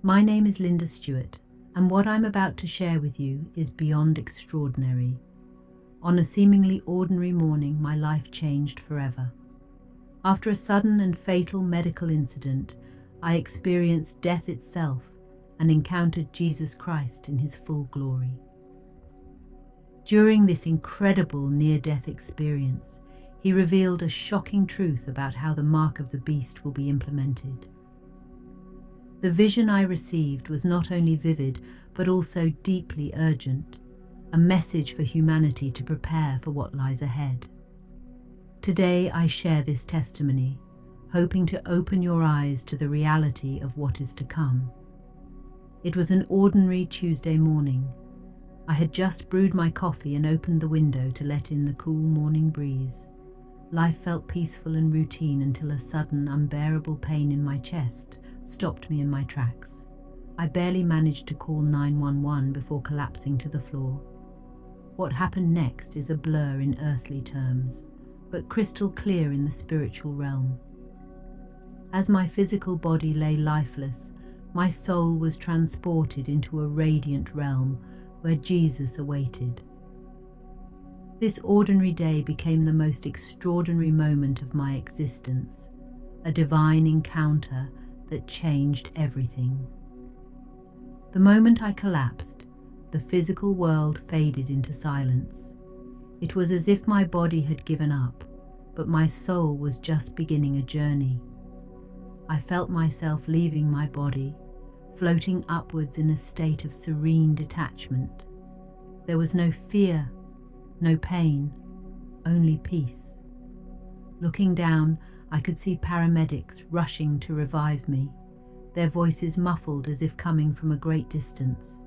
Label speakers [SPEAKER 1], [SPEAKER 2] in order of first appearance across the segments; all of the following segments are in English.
[SPEAKER 1] My name is Linda Stewart, and what I'm about to share with you is beyond extraordinary. On a seemingly ordinary morning, my life changed forever. After a sudden and fatal medical incident, I experienced death itself and encountered Jesus Christ in his full glory. During this incredible near-death experience, he revealed a shocking truth about how the mark of the beast will be implemented. The vision I received was not only vivid, but also deeply urgent, a message for humanity to prepare for what lies ahead. Today I share this testimony, hoping to open your eyes to the reality of what is to come. It was an ordinary Tuesday morning. I had just brewed my coffee and opened the window to let in the cool morning breeze. Life felt peaceful and routine until a sudden, unbearable pain in my chest stopped me in my tracks. I barely managed to call 911 before collapsing to the floor. What happened next is a blur in earthly terms, but crystal clear in the spiritual realm. As my physical body lay lifeless, my soul was transported into a radiant realm where Jesus awaited. This ordinary day became the most extraordinary moment of my existence, a divine encounter that changed everything. The moment I collapsed, the physical world faded into silence. It was as if my body had given up, but my soul was just beginning a journey. I felt myself leaving my body, floating upwards in a state of serene detachment. There was no fear, no pain, only peace. Looking down, I could see paramedics rushing to revive me, their voices muffled as if coming from a great distance.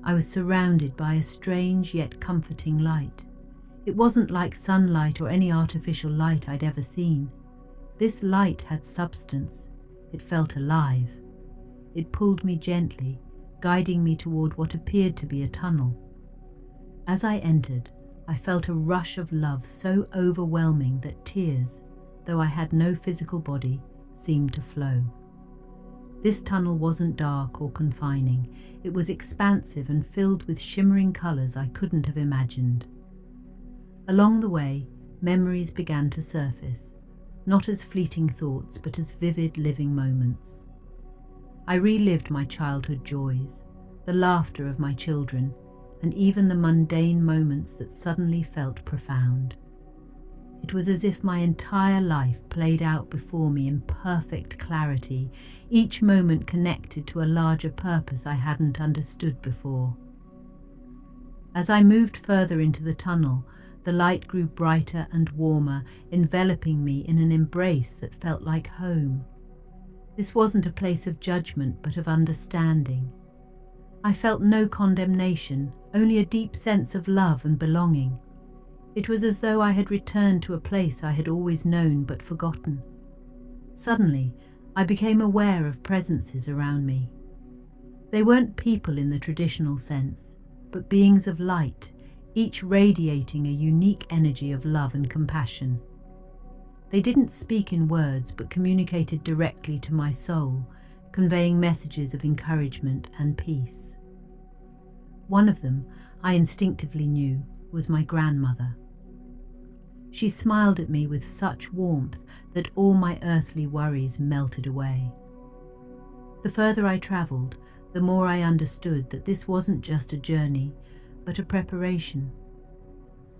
[SPEAKER 1] I was surrounded by a strange yet comforting light. It wasn't like sunlight or any artificial light I'd ever seen. This light had substance. It felt alive. It pulled me gently, guiding me toward what appeared to be a tunnel. As I entered, I felt a rush of love so overwhelming that tears, though I had no physical body, seemed to flow. This tunnel wasn't dark or confining. It was expansive and filled with shimmering colors I couldn't have imagined. Along the way, memories began to surface, not as fleeting thoughts, but as vivid living moments. I relived my childhood joys, the laughter of my children, and even the mundane moments that suddenly felt profound. It was as if my entire life played out before me in perfect clarity, each moment connected to a larger purpose I hadn't understood before. As I moved further into the tunnel, the light grew brighter and warmer, enveloping me in an embrace that felt like home. This wasn't a place of judgment, but of understanding. I felt no condemnation, only a deep sense of love and belonging. It was as though I had returned to a place I had always known but forgotten. Suddenly, I became aware of presences around me. They weren't people in the traditional sense, but beings of light, each radiating a unique energy of love and compassion. They didn't speak in words, but communicated directly to my soul, conveying messages of encouragement and peace. One of them, I instinctively knew, was my grandmother. She smiled at me with such warmth that all my earthly worries melted away. The further I travelled, the more I understood that this wasn't just a journey, but a preparation.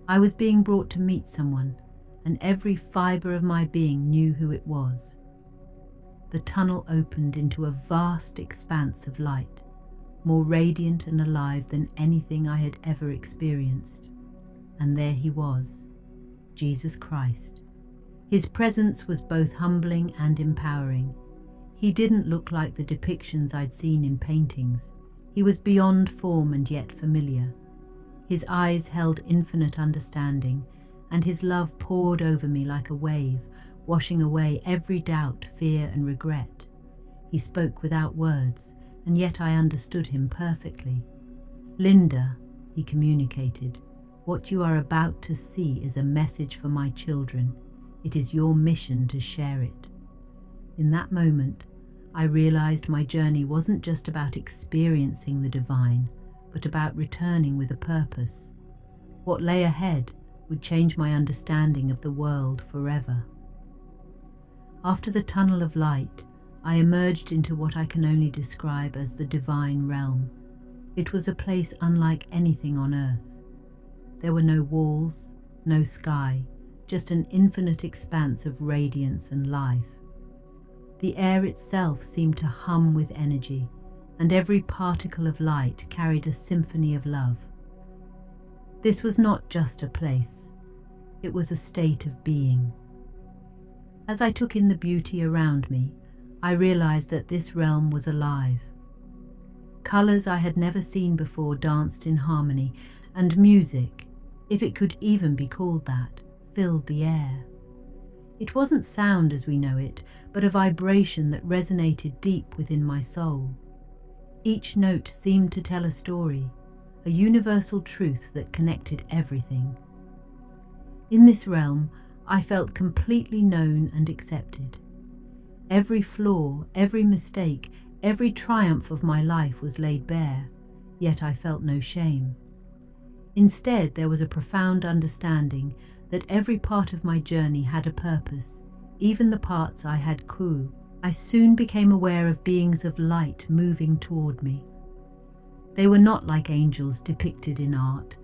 [SPEAKER 1] I was being brought to meet someone, and every fibre of my being knew who it was. The tunnel opened into a vast expanse of light, more radiant and alive than anything I had ever experienced. And there he was, Jesus Christ. His presence was both humbling and empowering. He didn't look like the depictions I'd seen in paintings. He was beyond form and yet familiar. His eyes held infinite understanding, and his love poured over me like a wave, washing away every doubt, fear, and regret. He spoke without words, and yet I understood him perfectly. "Linda," he communicated, "what you are about to see is a message for my children. It is your mission to share it." In that moment, I realized my journey wasn't just about experiencing the divine, but about returning with a purpose. What lay ahead would change my understanding of the world forever. After the tunnel of light, I emerged into what I can only describe as the divine realm. It was a place unlike anything on earth. There were no walls, no sky, just an infinite expanse of radiance and life. The air itself seemed to hum with energy, and every particle of light carried a symphony of love. This was not just a place, it was a state of being. As I took in the beauty around me, I realized that this realm was alive. Colors I had never seen before danced in harmony, and music, if it could even be called that, filled the air. It wasn't sound as we know it, but a vibration that resonated deep within my soul. Each note seemed to tell a story, a universal truth that connected everything. In this realm, I felt completely known and accepted. Every flaw, every mistake, every triumph of my life was laid bare, yet I felt no shame. Instead, there was a profound understanding that every part of my journey had a purpose, even the parts I had coup. I soon became aware of beings of light moving toward me. They were not like angels depicted in art,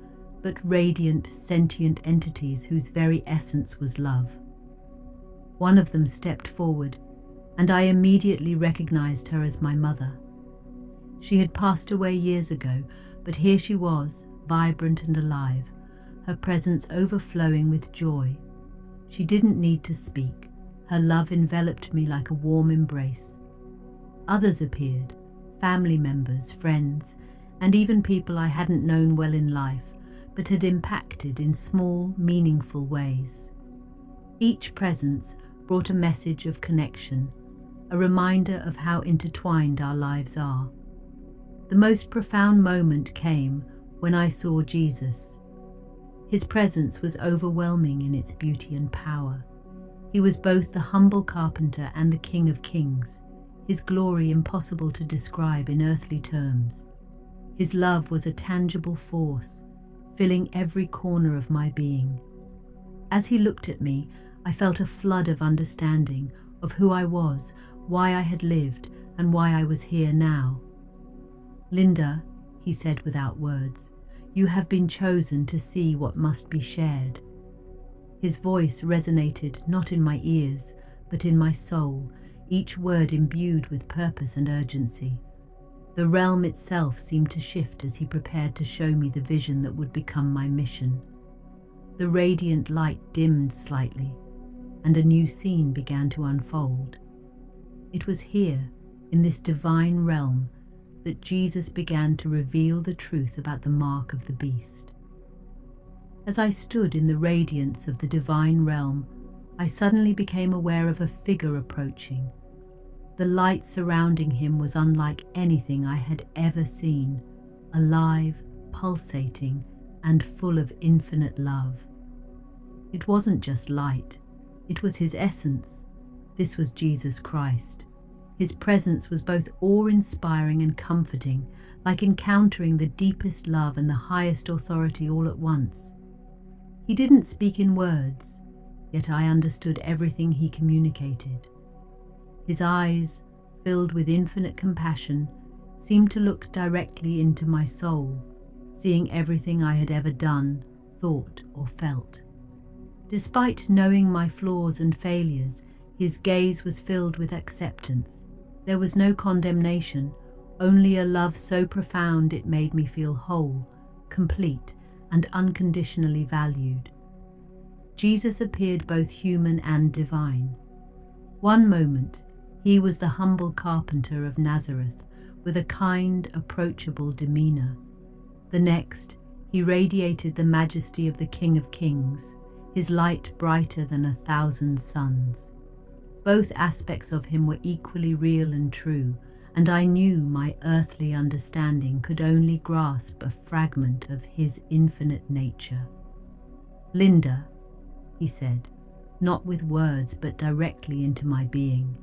[SPEAKER 1] but radiant, sentient entities whose very essence was love. One of them stepped forward, and I immediately recognized her as my mother. She had passed away years ago, but here she was, vibrant and alive, her presence overflowing with joy. She didn't need to speak. Her love enveloped me like a warm embrace. Others appeared, family members, friends, and even people I hadn't known well in life, but had impacted in small, meaningful ways. Each presence brought a message of connection, a reminder of how intertwined our lives are. The most profound moment came when I saw Jesus. His presence was overwhelming in its beauty and power. He was both the humble carpenter and the King of Kings, his glory impossible to describe in earthly terms. His love was a tangible force, filling every corner of my being. As he looked at me, I felt a flood of understanding of who I was, why I had lived, and why I was here now. "Linda," he said without words, "you have been chosen to see what must be shared." His voice resonated not in my ears, but in my soul, each word imbued with purpose and urgency. The realm itself seemed to shift as he prepared to show me the vision that would become my mission. The radiant light dimmed slightly, and a new scene began to unfold. It was here, in this divine realm, that Jesus began to reveal the truth about the mark of the beast. As I stood in the radiance of the divine realm, I suddenly became aware of a figure approaching. The light surrounding him was unlike anything I had ever seen, alive, pulsating, and full of infinite love. It wasn't just light, it was his essence. This was Jesus Christ. His presence was both awe-inspiring and comforting, like encountering the deepest love and the highest authority all at once. He didn't speak in words, yet I understood everything he communicated. His eyes, filled with infinite compassion, seemed to look directly into my soul, seeing everything I had ever done, thought, or felt. Despite knowing my flaws and failures, his gaze was filled with acceptance. There was no condemnation, only a love so profound it made me feel whole, complete, and unconditionally valued. Jesus appeared both human and divine. One moment, he was the humble carpenter of Nazareth, with a kind, approachable demeanor. The next, he radiated the majesty of the King of Kings, his light brighter than 1,000 suns. Both aspects of him were equally real and true, and I knew my earthly understanding could only grasp a fragment of his infinite nature. "Linda," he said, not with words but directly into my being,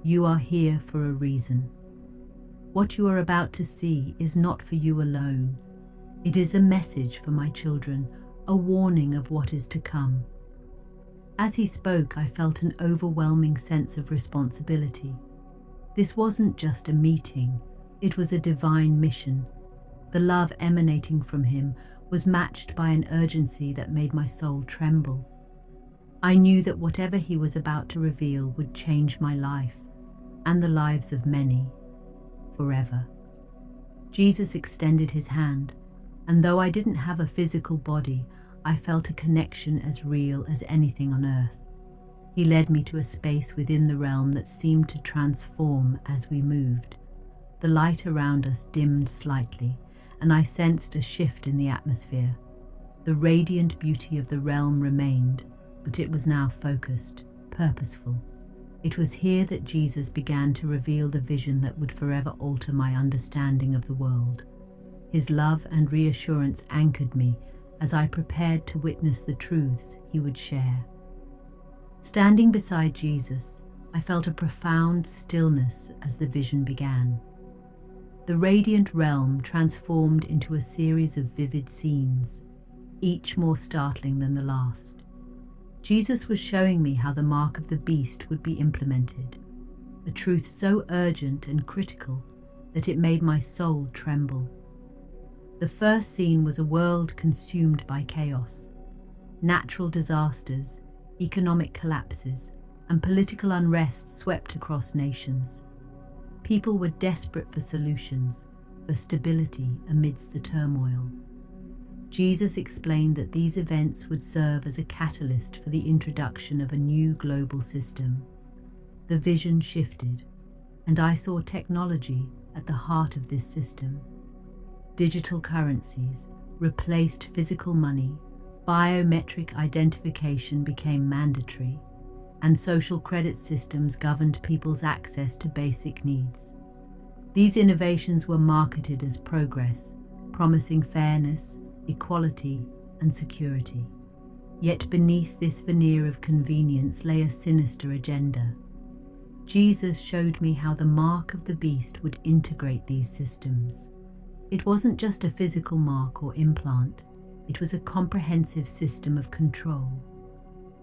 [SPEAKER 1] You are here for a reason. What you are about to see is not for you alone. It is a message for my children, a warning of what is to come." As he spoke, I felt an overwhelming sense of responsibility. This wasn't just a meeting, it was a divine mission. The love emanating from him was matched by an urgency that made my soul tremble. I knew that whatever he was about to reveal would change my life, and the lives of many, forever. Jesus extended his hand, and though I didn't have a physical body, I felt a connection as real as anything on earth. He led me to a space within the realm that seemed to transform as we moved. The light around us dimmed slightly, and I sensed a shift in the atmosphere. The radiant beauty of the realm remained, but it was now focused, purposeful. It was here that Jesus began to reveal the vision that would forever alter my understanding of the world. His love and reassurance anchored me as I prepared to witness the truths he would share. Standing beside Jesus, I felt a profound stillness as the vision began. The radiant realm transformed into a series of vivid scenes, each more startling than the last. Jesus was showing me how the mark of the beast would be implemented, a truth so urgent and critical that it made my soul tremble. The first scene was a world consumed by chaos. Natural disasters, economic collapses, and political unrest swept across nations. People were desperate for solutions, for stability amidst the turmoil. Jesus explained that these events would serve as a catalyst for the introduction of a new global system. The vision shifted, and I saw technology at the heart of this system. Digital currencies replaced physical money, biometric identification became mandatory, and social credit systems governed people's access to basic needs. These innovations were marketed as progress, promising fairness, equality, and security. Yet beneath this veneer of convenience lay a sinister agenda. Jesus showed me how the mark of the beast would integrate these systems. It wasn't just a physical mark or implant, it was a comprehensive system of control.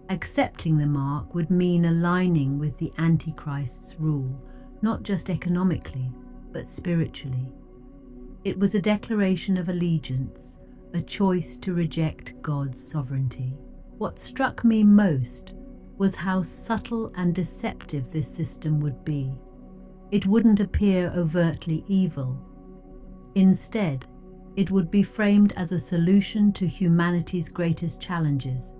[SPEAKER 1] Accepting the mark would mean aligning with the Antichrist's rule, not just economically, but spiritually. It was a declaration of allegiance, a choice to reject God's sovereignty. What struck me most was how subtle and deceptive this system would be. It wouldn't appear overtly evil. Instead, it would be framed as a solution to humanity's greatest challenges: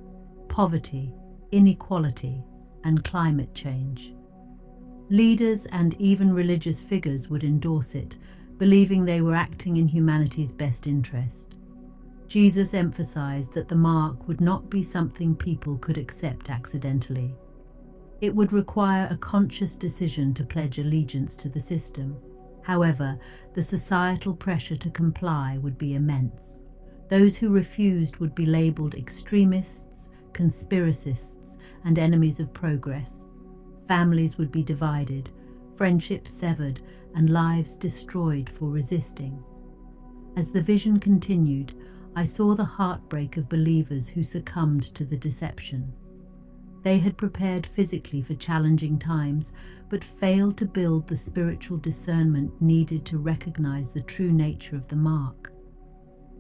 [SPEAKER 1] poverty, inequality, and climate change. Leaders and even religious figures would endorse it, believing they were acting in humanity's best interest. Jesus emphasized that the mark would not be something people could accept accidentally. It would require a conscious decision to pledge allegiance to the system. However, the societal pressure to comply would be immense. Those who refused would be labeled extremists, conspiracists, and enemies of progress. Families would be divided, friendships severed, and lives destroyed for resisting. As the vision continued, I saw the heartbreak of believers who succumbed to the deception. They had prepared physically for challenging times, but failed to build the spiritual discernment needed to recognize the true nature of the mark.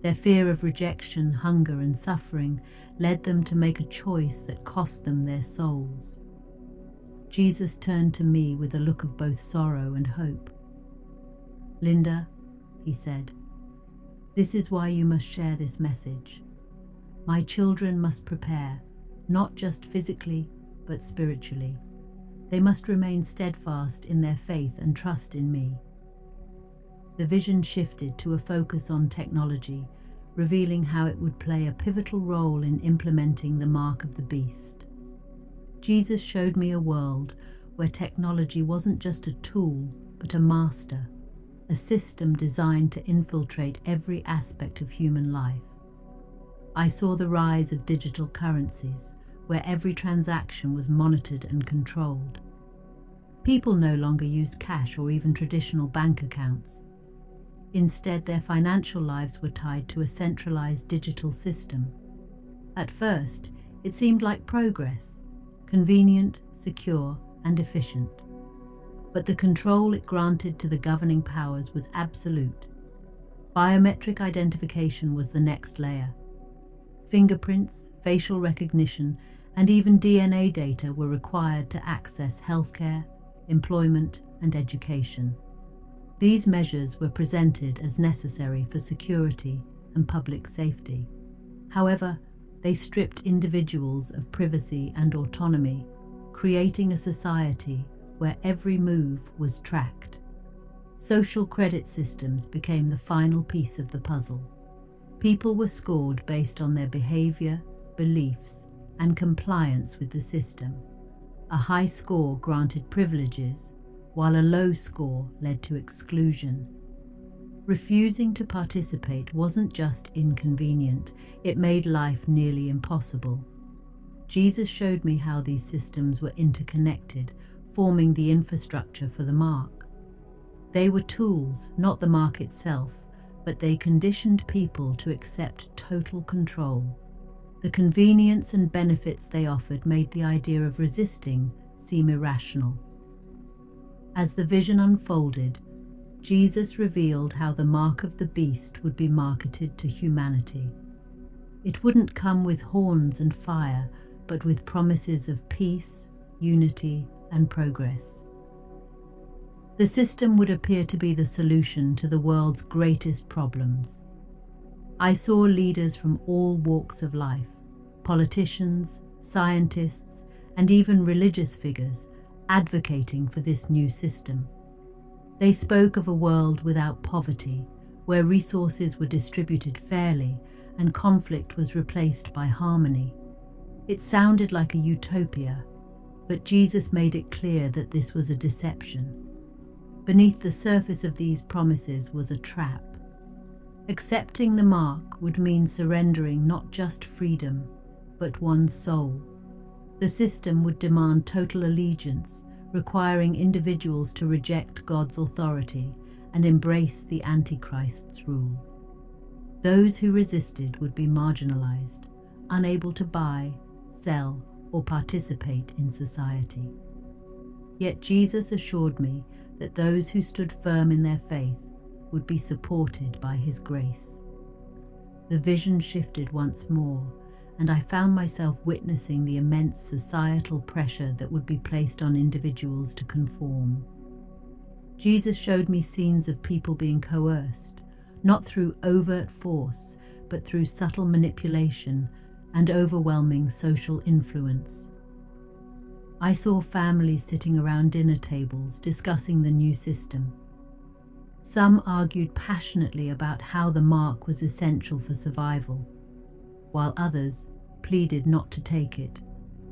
[SPEAKER 1] Their fear of rejection, hunger, and suffering led them to make a choice that cost them their souls. Jesus turned to me with a look of both sorrow and hope. "Linda," he said, "this is why you must share this message. My children must prepare, not just physically, but spiritually. They must remain steadfast in their faith and trust in me." The vision shifted to a focus on technology, revealing how it would play a pivotal role in implementing the mark of the beast. Jesus showed me a world where technology wasn't just a tool, but a master, a system designed to infiltrate every aspect of human life. I saw the rise of digital currencies, where every transaction was monitored and controlled. People no longer used cash or even traditional bank accounts. Instead, their financial lives were tied to a centralized digital system. At first, it seemed like progress, convenient, secure, and efficient. But the control it granted to the governing powers was absolute. Biometric identification was the next layer. Fingerprints, facial recognition, and even DNA data were required to access healthcare, employment, and education. These measures were presented as necessary for security and public safety. However, they stripped individuals of privacy and autonomy, creating a society where every move was tracked. Social credit systems became the final piece of the puzzle. People were scored based on their behavior, beliefs, and compliance with the system. A high score granted privileges, while a low score led to exclusion. Refusing to participate wasn't just inconvenient, it made life nearly impossible. Jesus showed me how these systems were interconnected, forming the infrastructure for the mark. They were tools, not the mark itself, but they conditioned people to accept total control. The convenience and benefits they offered made the idea of resisting seem irrational. As the vision unfolded, Jesus revealed how the mark of the beast would be marketed to humanity. It wouldn't come with horns and fire, but with promises of peace, unity, and progress. The system would appear to be the solution to the world's greatest problems. I saw leaders from all walks of life, politicians, scientists, and even religious figures, advocating for this new system. They spoke of a world without poverty, where resources were distributed fairly and conflict was replaced by harmony. It sounded like a utopia, but Jesus made it clear that this was a deception. Beneath the surface of these promises was a trap. Accepting the mark would mean surrendering not just freedom, but one's soul. The system would demand total allegiance, requiring individuals to reject God's authority and embrace the Antichrist's rule. Those who resisted would be marginalized, unable to buy, sell, or participate in society. Yet Jesus assured me that those who stood firm in their faith would be supported by His grace. The vision shifted once more, and I found myself witnessing the immense societal pressure that would be placed on individuals to conform. Jesus showed me scenes of people being coerced, not through overt force, but through subtle manipulation and overwhelming social influence. I saw families sitting around dinner tables discussing the new system. Some argued passionately about how the mark was essential for survival, while others pleaded not to take it,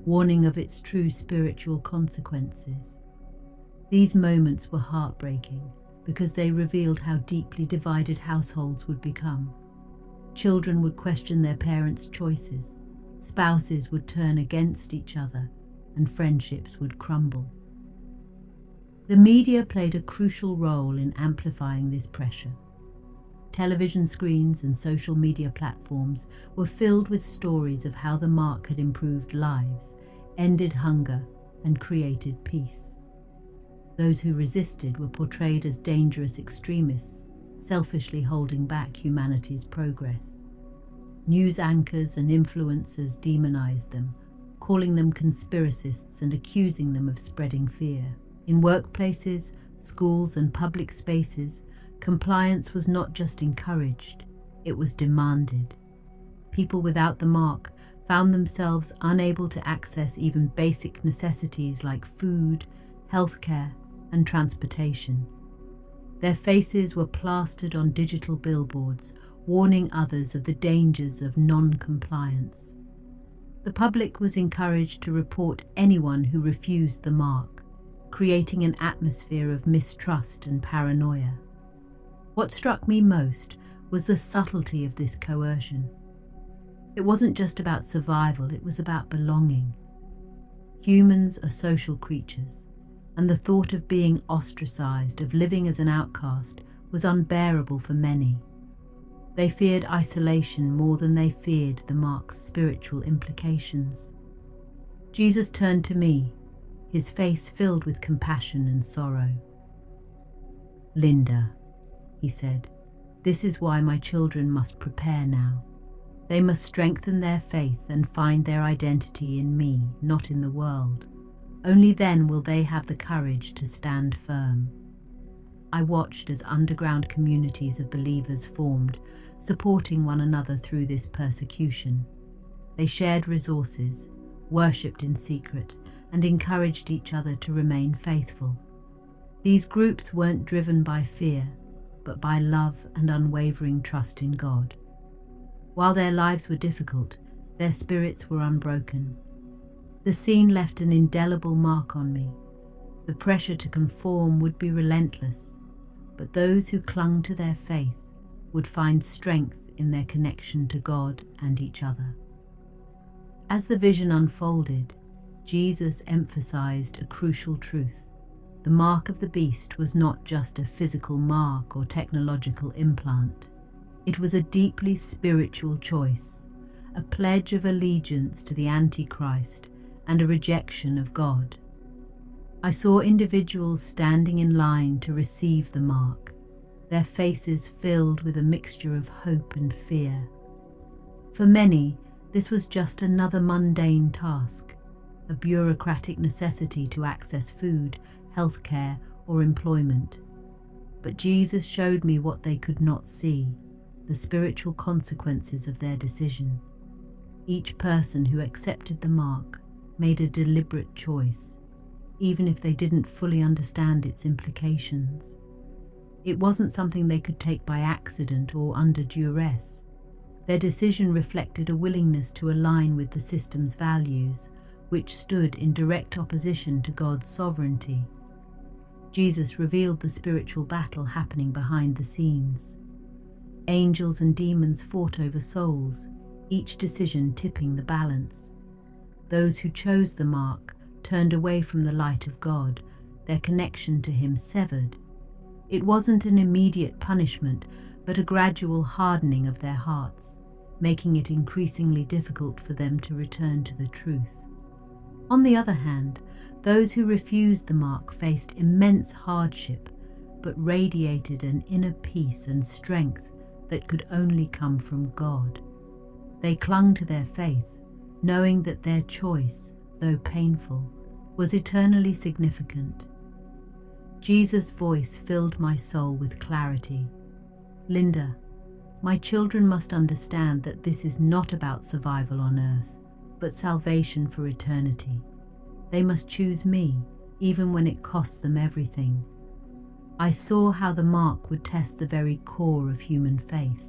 [SPEAKER 1] warning of its true spiritual consequences. These moments were heartbreaking because they revealed how deeply divided households would become. Children would question their parents' choices, spouses would turn against each other, and friendships would crumble. The media played a crucial role in amplifying this pressure. Television screens and social media platforms were filled with stories of how the mark had improved lives, ended hunger, and created peace. Those who resisted were portrayed as dangerous extremists, selfishly holding back humanity's progress. News anchors and influencers demonized them, calling them conspiracists and accusing them of spreading fear. In workplaces, schools, and public spaces, compliance was not just encouraged, it was demanded. People without the mark found themselves unable to access even basic necessities like food, healthcare, and transportation. Their faces were plastered on digital billboards, warning others of the dangers of non-compliance. The public was encouraged to report anyone who refused the mark, creating an atmosphere of mistrust and paranoia. What struck me most was the subtlety of this coercion. It wasn't just about survival, it was about belonging. Humans are social creatures, and the thought of being ostracized, of living as an outcast, was unbearable for many. They feared isolation more than they feared the mark's spiritual implications. Jesus turned to me, his face filled with compassion and sorrow. "Linda," he said, "this is why my children must prepare now. They must strengthen their faith and find their identity in me, not in the world. Only then will they have the courage to stand firm." I watched as underground communities of believers formed, supporting one another through this persecution. They shared resources, worshipped in secret, and encouraged each other to remain faithful. These groups weren't driven by fear, but by love and unwavering trust in God. While their lives were difficult, their spirits were unbroken. The scene left an indelible mark on me. The pressure to conform would be relentless, but those who clung to their faith would find strength in their connection to God and each other. As the vision unfolded, Jesus emphasized a crucial truth. The mark of the beast was not just a physical mark or technological implant. It was a deeply spiritual choice, a pledge of allegiance to the Antichrist and a rejection of God. I saw individuals standing in line to receive the mark, their faces filled with a mixture of hope and fear. For many, this was just another mundane task, a bureaucratic necessity to access food, healthcare, or employment. But Jesus showed me what they could not see, the spiritual consequences of their decision. Each person who accepted the mark made a deliberate choice, even if they didn't fully understand its implications. It wasn't something they could take by accident or under duress. Their decision reflected a willingness to align with the system's values, which stood in direct opposition to God's sovereignty. Jesus revealed the spiritual battle happening behind the scenes. Angels and demons fought over souls, each decision tipping the balance. Those who chose the mark turned away from the light of God, their connection to Him severed. It wasn't an immediate punishment, but a gradual hardening of their hearts, making it increasingly difficult for them to return to the truth. On the other hand, those who refused the mark faced immense hardship, but radiated an inner peace and strength that could only come from God. They clung to their faith, knowing that their choice, though painful, was eternally significant. Jesus' voice filled my soul with clarity. "Linda, my children must understand that this is not about survival on earth, but salvation for eternity. They must choose me, even when it costs them everything." I saw how the mark would test the very core of human faith.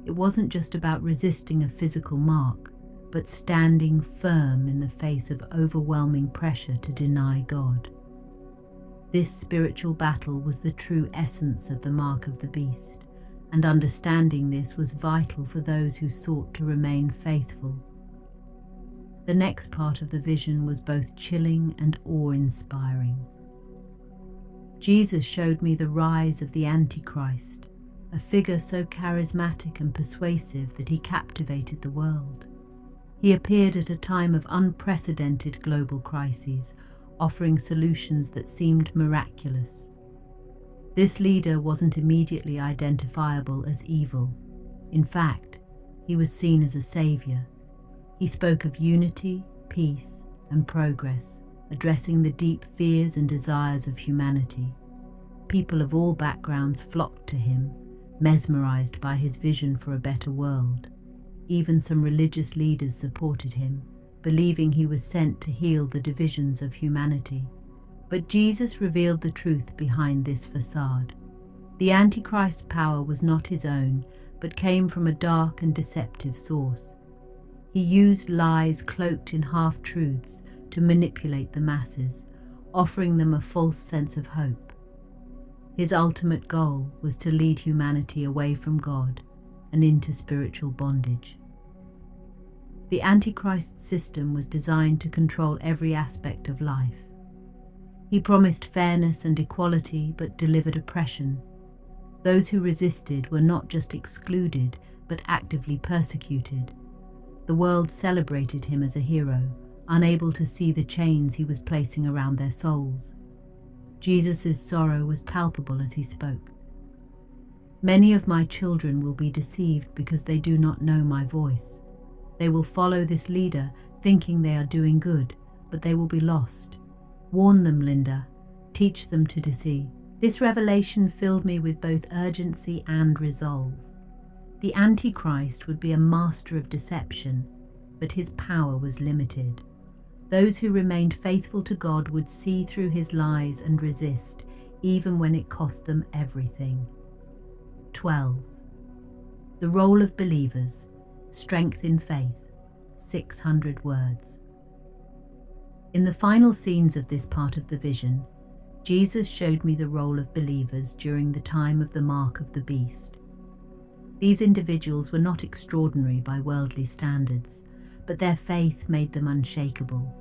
[SPEAKER 1] It wasn't just about resisting a physical mark, but standing firm in the face of overwhelming pressure to deny God. This spiritual battle was the true essence of the mark of the beast, and understanding this was vital for those who sought to remain faithful. The next part of the vision was both chilling and awe-inspiring. Jesus showed me the rise of the Antichrist, a figure so charismatic and persuasive that he captivated the world. He appeared at a time of unprecedented global crises, offering solutions that seemed miraculous. This leader wasn't immediately identifiable as evil. In fact, he was seen as a savior. He spoke of unity, peace, and progress, addressing the deep fears and desires of humanity. People of all backgrounds flocked to him, mesmerized by his vision for a better world. Even some religious leaders supported him, believing he was sent to heal the divisions of humanity. But Jesus revealed the truth behind this facade. The Antichrist's power was not his own, but came from a dark and deceptive source. He used lies cloaked in half-truths to manipulate the masses, offering them a false sense of hope. His ultimate goal was to lead humanity away from God and into spiritual bondage. The Antichrist system was designed to control every aspect of life. He promised fairness and equality, but delivered oppression. Those who resisted were not just excluded, but actively persecuted. The world celebrated him as a hero, unable to see the chains he was placing around their souls. Jesus' sorrow was palpable as he spoke. Many of my children will be deceived because they do not know my voice. They will follow this leader, thinking they are doing good, but they will be lost. Warn them, Linda. Teach them to deceive. This revelation filled me with both urgency and resolve. The Antichrist would be a master of deception, but his power was limited. Those who remained faithful to God would see through his lies and resist, even when it cost them everything. 12. The role of believers. Strength in faith. 600 words. In the final scenes of this part of the vision, Jesus showed me the role of believers during the time of the mark of the beast. These individuals were not extraordinary by worldly standards, but their faith made them unshakable.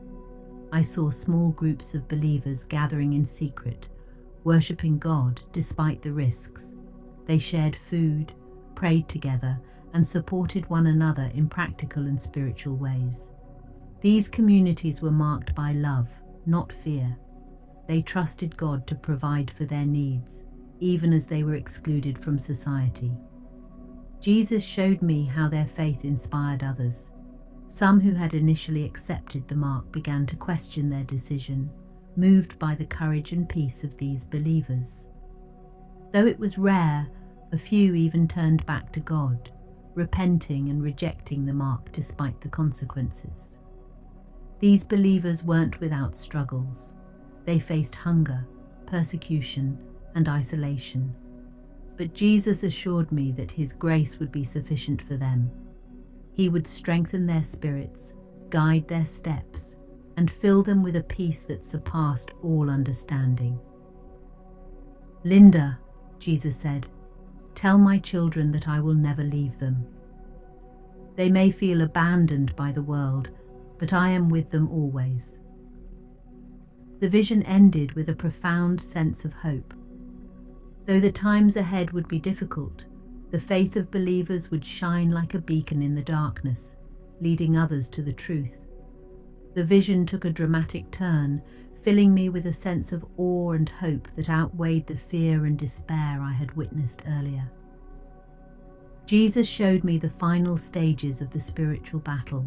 [SPEAKER 1] I saw small groups of believers gathering in secret, worshipping God despite the risks. They shared food, prayed together, and supported one another in practical and spiritual ways. These communities were marked by love, not fear. They trusted God to provide for their needs, even as they were excluded from society. Jesus showed me how their faith inspired others. Some who had initially accepted the mark began to question their decision, moved by the courage and peace of these believers. Though it was rare, a few even turned back to God, repenting and rejecting the mark despite the consequences. These believers weren't without struggles. They faced hunger, persecution, and isolation. But Jesus assured me that his grace would be sufficient for them. He would strengthen their spirits, guide their steps, and fill them with a peace that surpassed all understanding. Linda, Jesus said, tell my children that I will never leave them. They may feel abandoned by the world, but I am with them always. The vision ended with a profound sense of hope. Though the times ahead would be difficult, the faith of believers would shine like a beacon in the darkness, leading others to the truth. The vision took a dramatic turn, filling me with a sense of awe and hope that outweighed the fear and despair I had witnessed earlier. Jesus showed me the final stages of the spiritual battle,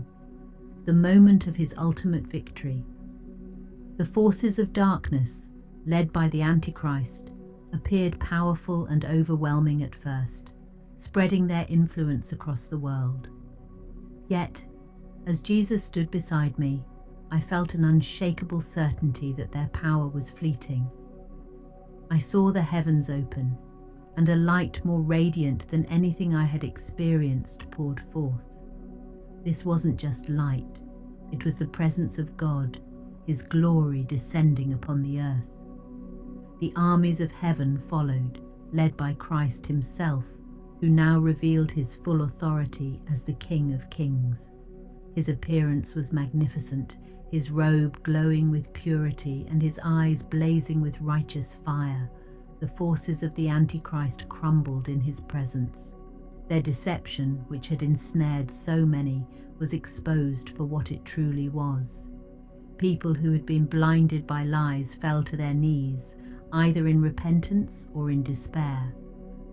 [SPEAKER 1] the moment of his ultimate victory. The forces of darkness, led by the Antichrist, appeared powerful and overwhelming at first, spreading their influence across the world. Yet, as Jesus stood beside me, I felt an unshakable certainty that their power was fleeting. I saw the heavens open, and a light more radiant than anything I had experienced poured forth. This wasn't just light, it was the presence of God, his glory descending upon the earth. The armies of heaven followed, led by Christ himself, who now revealed his full authority as the King of Kings. His appearance was magnificent, his robe glowing with purity and his eyes blazing with righteous fire. The forces of the Antichrist crumbled in his presence. Their deception, which had ensnared so many, was exposed for what it truly was. People who had been blinded by lies fell to their knees, either in repentance or in despair.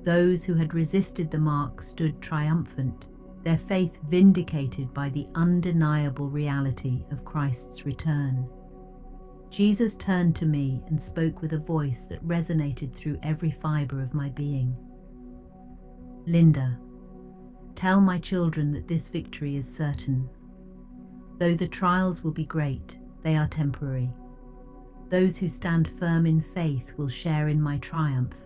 [SPEAKER 1] Those who had resisted the mark stood triumphant, their faith vindicated by the undeniable reality of Christ's return. Jesus turned to me and spoke with a voice that resonated through every fibre of my being. Linda, tell my children that this victory is certain. Though the trials will be great, they are temporary. Those who stand firm in faith will share in my triumph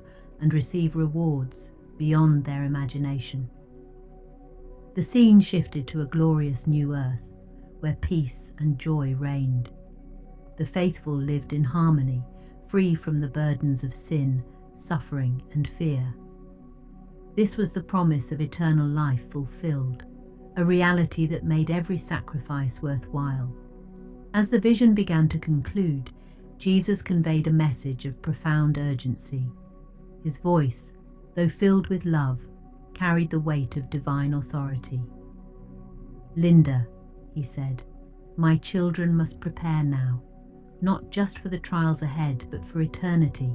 [SPEAKER 1] and receive rewards beyond their imagination. The scene shifted to a glorious new earth, where peace and joy reigned. The faithful lived in harmony, free from the burdens of sin, suffering, and fear. This was the promise of eternal life fulfilled, a reality that made every sacrifice worthwhile. As the vision began to conclude, Jesus conveyed a message of profound urgency. His voice, though filled with love, carried the weight of divine authority. "Linda," he said, "my children must prepare now, not just for the trials ahead, but for eternity.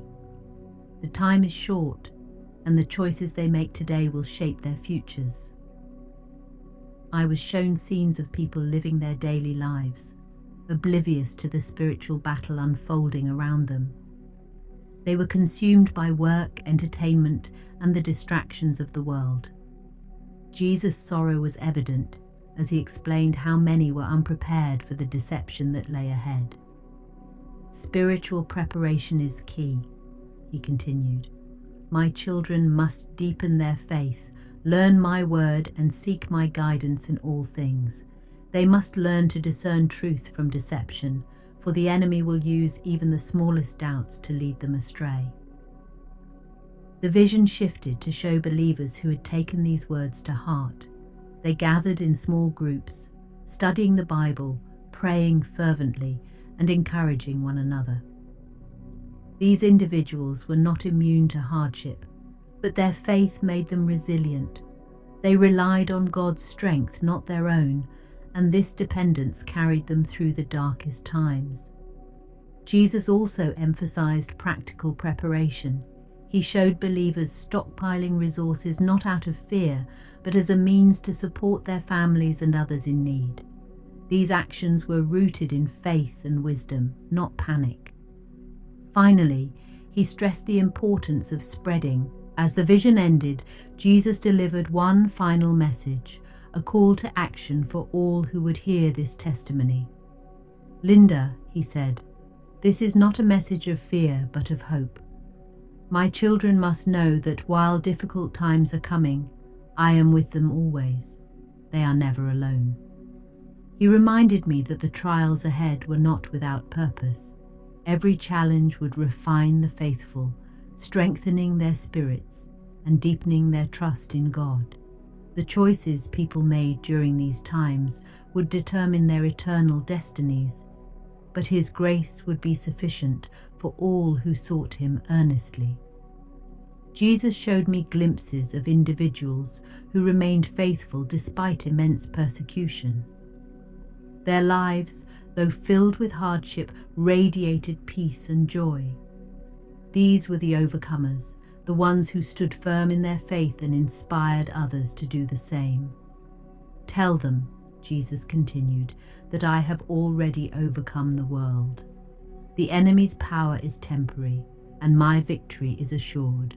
[SPEAKER 1] The time is short, and the choices they make today will shape their futures." I was shown scenes of people living their daily lives, oblivious to the spiritual battle unfolding around them. They were consumed by work, entertainment, and the distractions of the world. Jesus' sorrow was evident as he explained how many were unprepared for the deception that lay ahead. "Spiritual preparation is key," he continued. "My children must deepen their faith, learn my word, and seek my guidance in all things. They must learn to discern truth from deception, for the enemy will use even the smallest doubts to lead them astray." The vision shifted to show believers who had taken these words to heart. They gathered in small groups, studying the Bible, praying fervently, and encouraging one another. These individuals were not immune to hardship, but their faith made them resilient. They relied on God's strength, not their own, and this dependence carried them through the darkest times. Jesus also emphasized practical preparation. He showed believers stockpiling resources not out of fear, but as a means to support their families and others in need. These actions were rooted in faith and wisdom, not panic. Finally, he stressed the importance of spreading. As the vision ended, Jesus delivered one final message, a call to action for all who would hear this testimony. "Linda," he said, "this is not a message of fear, but of hope. My children must know that while difficult times are coming, I am with them always. They are never alone." He reminded me that the trials ahead were not without purpose. Every challenge would refine the faithful, strengthening their spirits and deepening their trust in God. The choices people made during these times would determine their eternal destinies, but His grace would be sufficient for all who sought Him earnestly. Jesus showed me glimpses of individuals who remained faithful despite immense persecution. Their lives, though filled with hardship, radiated peace and joy. These were the overcomers, the ones who stood firm in their faith and inspired others to do the same. "Tell them," Jesus continued, "that I have already overcome the world. The enemy's power is temporary, and my victory is assured.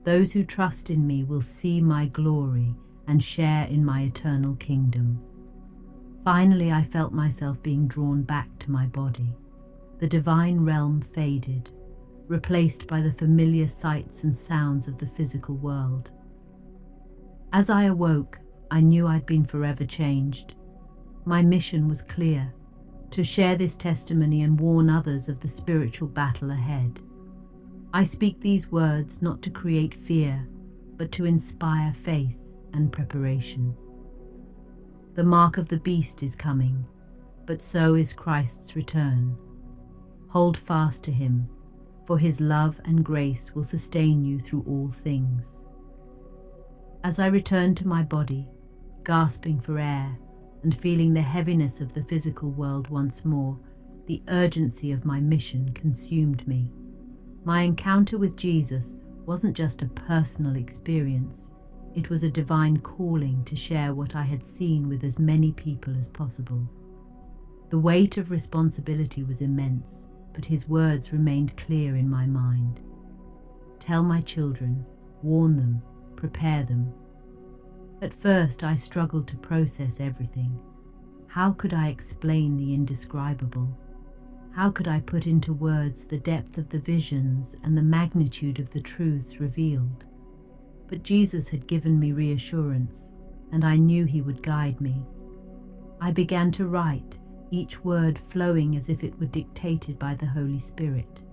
[SPEAKER 1] Those who trust in me will see my glory and share in my eternal kingdom." Finally, I felt myself being drawn back to my body. The divine realm faded, replaced by the familiar sights and sounds of the physical world. As I awoke, I knew I'd been forever changed. My mission was clear: to share this testimony and warn others of the spiritual battle ahead. I speak these words not to create fear, but to inspire faith and preparation. The mark of the beast is coming, but so is Christ's return. Hold fast to Him, for His love and grace will sustain you through all things. As I returned to my body, gasping for air and feeling the heaviness of the physical world once more, the urgency of my mission consumed me. My encounter with Jesus wasn't just a personal experience. It was a divine calling to share what I had seen with as many people as possible. The weight of responsibility was immense, but His words remained clear in my mind. Tell my children, warn them, prepare them. At first I struggled to process everything. How could I explain the indescribable? How could I put into words the depth of the visions and the magnitude of the truths revealed? But Jesus had given me reassurance, and I knew He would guide me. I began to write, each word flowing as if it were dictated by the Holy Spirit.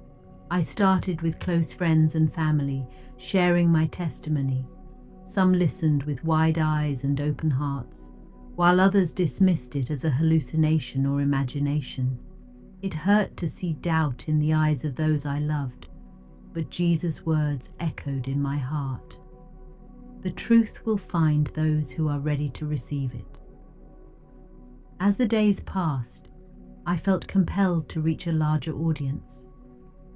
[SPEAKER 1] I started with close friends and family, sharing my testimony. Some listened with wide eyes and open hearts, while others dismissed it as a hallucination or imagination. It hurt to see doubt in the eyes of those I loved, but Jesus' words echoed in my heart. The truth will find those who are ready to receive it. As the days passed, I felt compelled to reach a larger audience.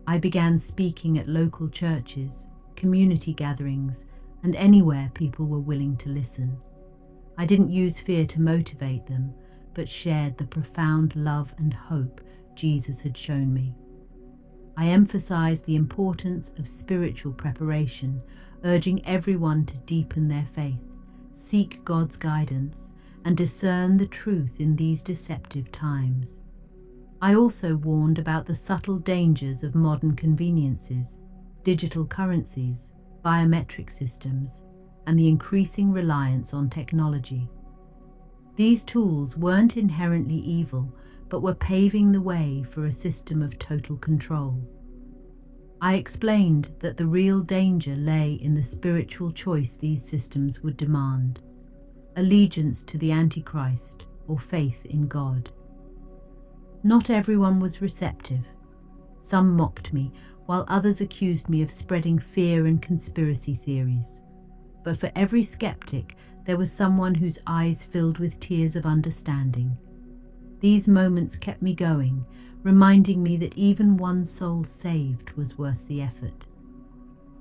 [SPEAKER 1] I began speaking at local churches, community gatherings, and anywhere people were willing to listen. I didn't use fear to motivate them, but shared the profound love and hope Jesus had shown me. I emphasized the importance of spiritual preparation, urging everyone to deepen their faith, seek God's guidance, and discern the truth in these deceptive times. I also warned about the subtle dangers of modern conveniences, digital currencies, biometric systems, and the increasing reliance on technology. These tools weren't inherently evil, but were paving the way for a system of total control. I explained that the real danger lay in the spiritual choice these systems would demand: allegiance to the Antichrist or faith in God. Not everyone was receptive. Some mocked me, while others accused me of spreading fear and conspiracy theories. But for every skeptic, there was someone whose eyes filled with tears of understanding. These moments kept me going, reminding me that even one soul saved was worth the effort.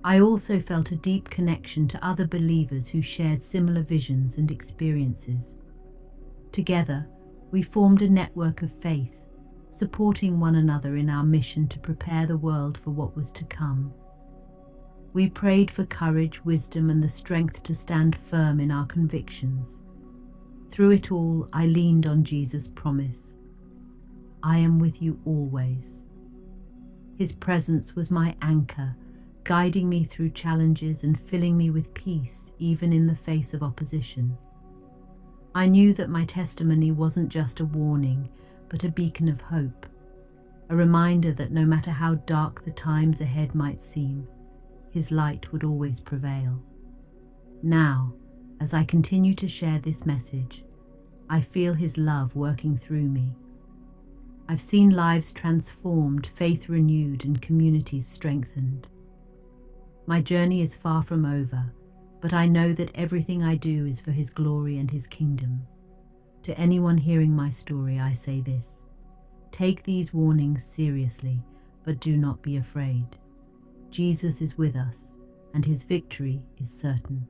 [SPEAKER 1] I also felt a deep connection to other believers who shared similar visions and experiences. Together, we formed a network of faith, supporting one another in our mission to prepare the world for what was to come. We prayed for courage, wisdom, and the strength to stand firm in our convictions. Through it all, I leaned on Jesus' promise: I am with you always. His presence was my anchor, guiding me through challenges and filling me with peace, even in the face of opposition. I knew that my testimony wasn't just a warning, but a beacon of hope, a reminder that no matter how dark the times ahead might seem, His light would always prevail. Now, as I continue to share this message, I feel His love working through me. I've seen lives transformed, faith renewed, and communities strengthened. My journey is far from over, but I know that everything I do is for His glory and His kingdom. To anyone hearing my story, I say this: take these warnings seriously, but do not be afraid. Jesus is with us, and His victory is certain.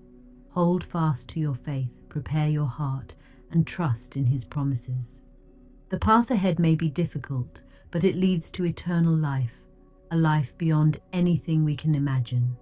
[SPEAKER 1] Hold fast to your faith, prepare your heart, and trust in His promises. The path ahead may be difficult, but it leads to eternal life, a life beyond anything we can imagine.